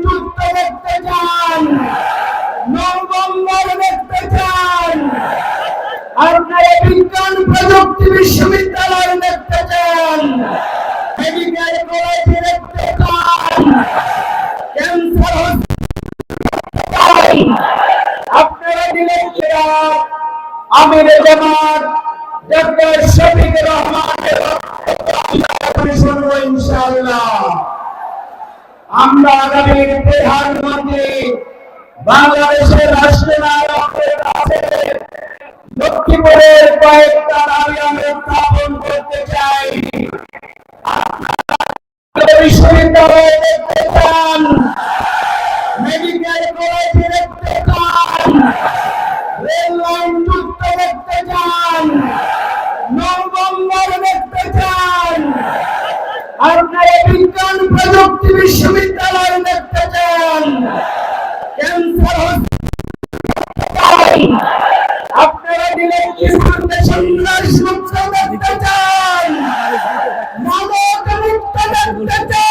যুক্ত দেখতে চান, নবম্বর দেখতে চান, আপনারা বিজ্ঞান প্রযুক্তি বিশ্ববিদ্যালয় দেখতে চান, মেডিকেল কলেজ দেখতে চান, ক্যান্সার হসপিটাল আপনারা দিলেন আমির জামাত ডক্টর শফিক রহমানের শুনবো ইনশাআল্লাহ। আমরা আগামীর প্রধানমন্ত্রী বাংলাদেশের রাষ্ট্রনায়কের কাছে লক্ষ্মীপুরের কয়েকটা দাবি আমি উত্থাপন করতে চাই। বিশ্ববিদ্যালয় দেখতে চান, মেডিকেল কলেজ দেখতে চান, রেল লাইন যুক্ত দেখতে চান, নবম্বর দেখতে চান, আপনারা বিজ্ঞান প্রযুক্তি বিশ্ববিদ্যালয় দেখতে চান, ক্যান্সার হসপিটাল আপনারা দিলেন কিষাণ সন্ত্রাস মুক্ত দেখতে চান, মাদক মুক্ত দেখতে চান।